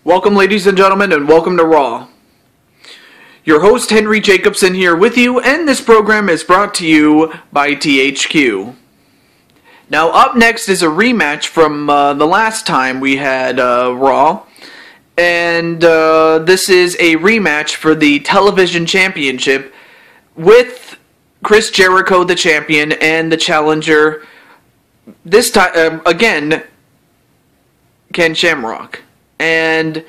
Welcome, ladies and gentlemen, and welcome to Raw. Your host, Henry Jacobson, here with you, and this program is brought to you by THQ. Now, up next is a rematch from the last time we had Raw, and this is a rematch for the Television Championship with Chris Jericho, the champion, and the challenger, this time, again, Ken Shamrock. And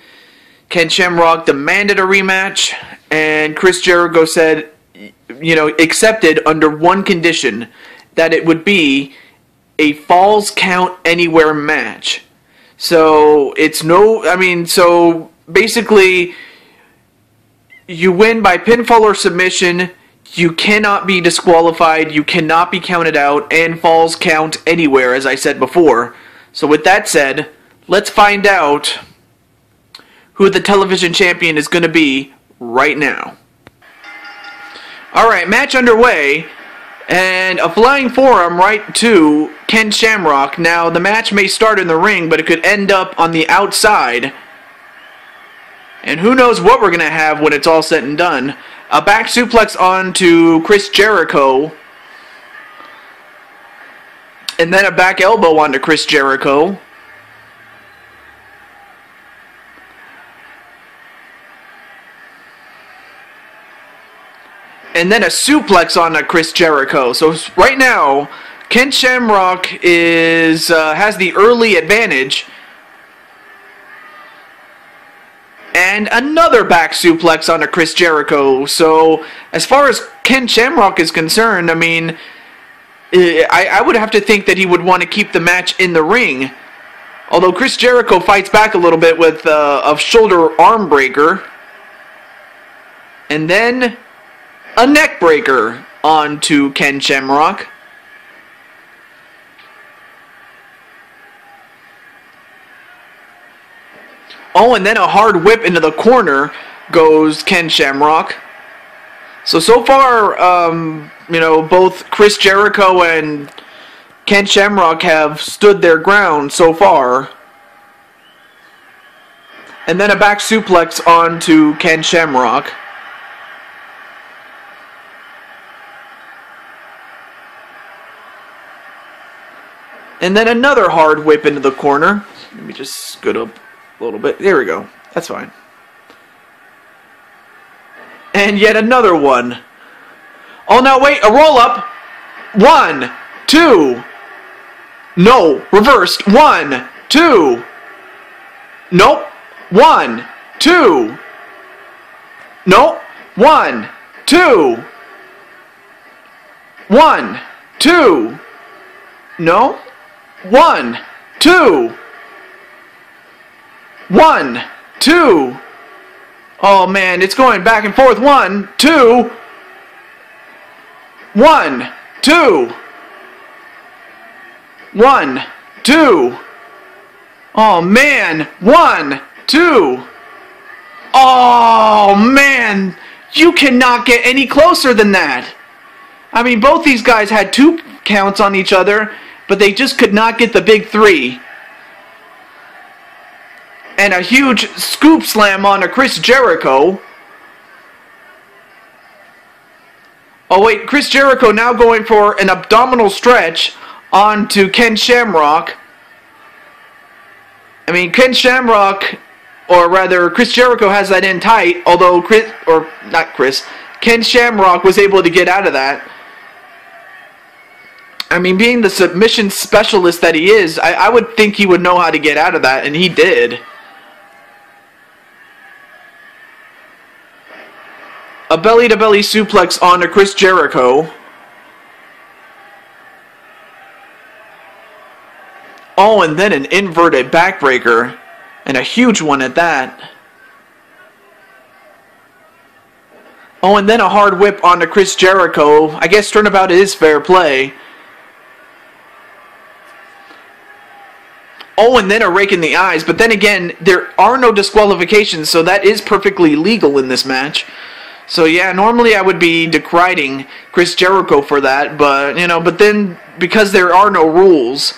Ken Shamrock demanded a rematch, and Chris Jericho said, accepted under one condition, that it would be a Falls Count Anywhere match. So, so basically, you win by pinfall or submission, you cannot be disqualified, you cannot be counted out, and Falls Count Anywhere, as I said before. So with that said, let's find out who the television champion is going to be right now. Alright, match underway, and a flying forearm right to Ken Shamrock. Now, the match may start in the ring, but it could end up on the outside. And who knows what we're going to have when it's all said and done. A back suplex onto Chris Jericho. And then a back elbow onto Chris Jericho. And then a suplex on Chris Jericho. So right now, Ken Shamrock has the early advantage. And another back suplex on Chris Jericho. So as far as Ken Shamrock is concerned, I would have to think that he would want to keep the match in the ring. Although Chris Jericho fights back a little bit with a shoulder arm breaker. And then a neck breaker onto Ken Shamrock. Oh, and then a hard whip into the corner goes Ken Shamrock. So far, both Chris Jericho and Ken Shamrock have stood their ground so far. And then a back suplex onto Ken Shamrock. And then another hard whip into the corner. Let me just scoot up a little bit. There we go. That's fine. And yet another one. Oh, no, wait. A roll-up. 1, 2. No. Reversed. 1, 2. Nope. 1, 2. Nope. 1, 2. 1, 2. No. 1, 2. 1, 2. Oh man, it's going back and forth. 1, 2. 1, 2. 1, 2. Oh man, 1, 2. Oh man, you cannot get any closer than that. Both these guys had 2 counts on each other, but they just could not get the big 3. And a huge scoop slam on Chris Jericho. Oh wait, Chris Jericho now going for an abdominal stretch onto Ken Shamrock. Ken Shamrock, or rather Chris Jericho has that in tight, although Ken Shamrock was able to get out of that. Being the submission specialist that he is, I would think he would know how to get out of that, and he did. A belly-to-belly suplex onto Chris Jericho. Oh, and then an inverted backbreaker, and a huge one at that. Oh, and then a hard whip onto Chris Jericho. I guess turnabout is fair play. Oh, and then a rake in the eyes. But then again, there are no disqualifications, so that is perfectly legal in this match. So yeah, normally I would be deriding Chris Jericho for that, but, you know, but then, because there are no rules,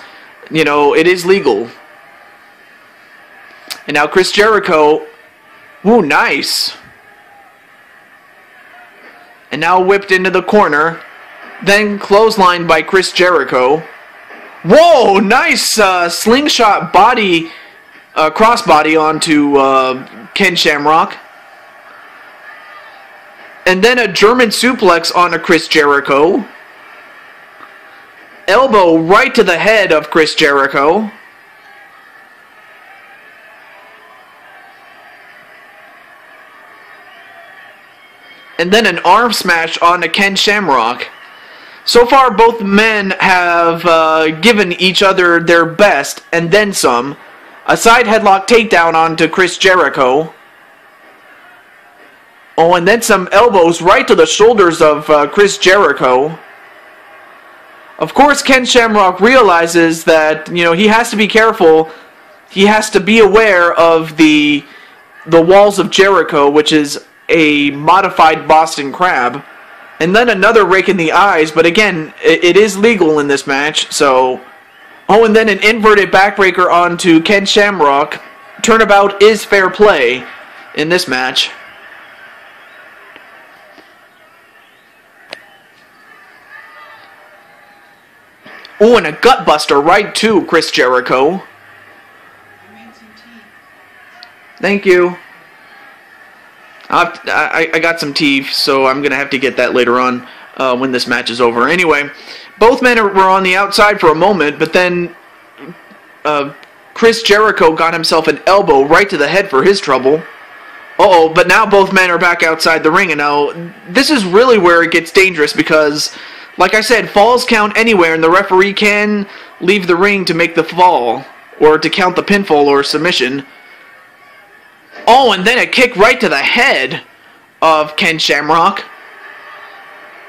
you know, it is legal. And now Chris Jericho, ooh, nice. And now whipped into the corner, then clotheslined by Chris Jericho. Whoa, nice slingshot body, crossbody onto Ken Shamrock. And then a German suplex onto Chris Jericho. Elbow right to the head of Chris Jericho. And then an arm smash onto Ken Shamrock. So far, both men have given each other their best, and then some. A side headlock takedown onto Chris Jericho. Oh, and then some elbows right to the shoulders of Chris Jericho. Of course, Ken Shamrock realizes that, you know, he has to be careful. He has to be aware of the walls of Jericho, which is a modified Boston Crab. And then another rake in the eyes, but again, it is legal in this match, so... Oh, and then an inverted backbreaker onto Ken Shamrock. Turnabout is fair play in this match. Oh, and a gutbuster right to Chris Jericho. Thank you. I got some tea, so I'm going to have to get that later on when this match is over. Anyway, both men were on the outside for a moment, but then Chris Jericho got himself an elbow right to the head for his trouble. Uh-oh, but now both men are back outside the ring, and now this is really where it gets dangerous because, like I said, falls count anywhere, and the referee can leave the ring to make the fall, or to count the pinfall or submission. Oh, and then a kick right to the head of Ken Shamrock.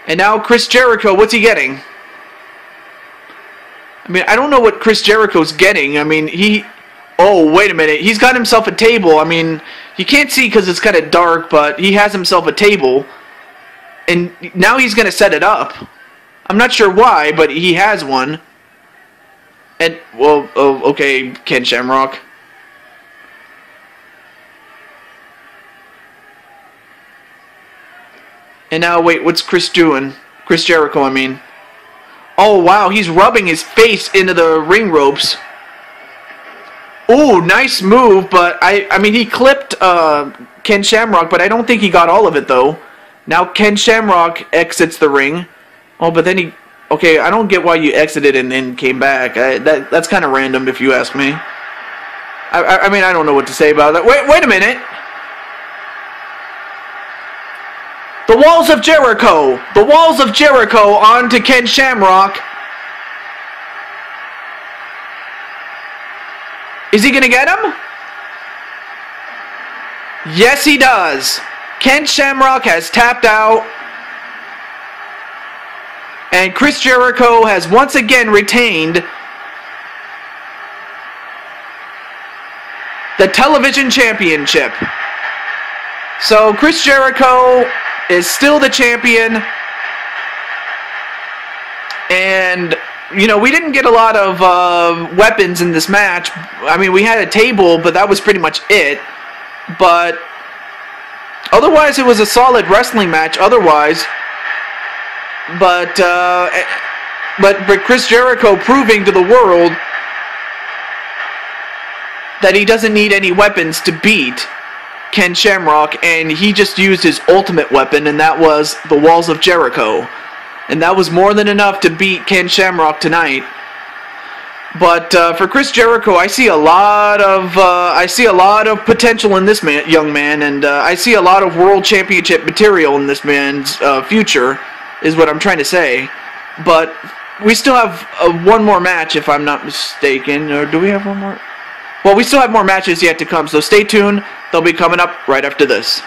And now Chris Jericho, what's he getting? I mean, I don't know what Chris Jericho's getting. I mean, oh, wait a minute. He's got himself a table. I mean, you can't see because it's kind of dark, but he has himself a table. And now he's going to set it up. I'm not sure why, but he has one. And, well, oh, okay, Ken Shamrock. And now, wait, what's Chris doing? Chris Jericho, I mean. Oh, wow, he's rubbing his face into the ring ropes. Ooh, nice move, but I mean, he clipped Ken Shamrock, but I don't think he got all of it, though. Now Ken Shamrock exits the ring. Oh, but then he... Okay, I don't get why you exited and then came back. That's kind of random, if you ask me. I mean, I don't know what to say about that. Wait a minute! The Walls of Jericho! The Walls of Jericho onto Ken Shamrock. Is he gonna get him? Yes, he does. Ken Shamrock has tapped out. And Chris Jericho has once again retained the television championship. So Chris Jericho is still the champion. And, you know, we didn't get a lot of weapons in this match. I mean, we had a table, but that was pretty much it. But otherwise, it was a solid wrestling match. Otherwise... But Chris Jericho proving to the world that he doesn't need any weapons to beat Ken Shamrock, and he just used his ultimate weapon, and that was the Walls of Jericho. And that was more than enough to beat Ken Shamrock tonight. But for Chris Jericho, I see a lot of potential in this young man, and I see a lot of world championship material in this man's future. Is what I'm trying to say. But we still have one more match, if I'm not mistaken. Or do we have one more? Well, we still have more matches yet to come, so stay tuned. They'll be coming up right after this.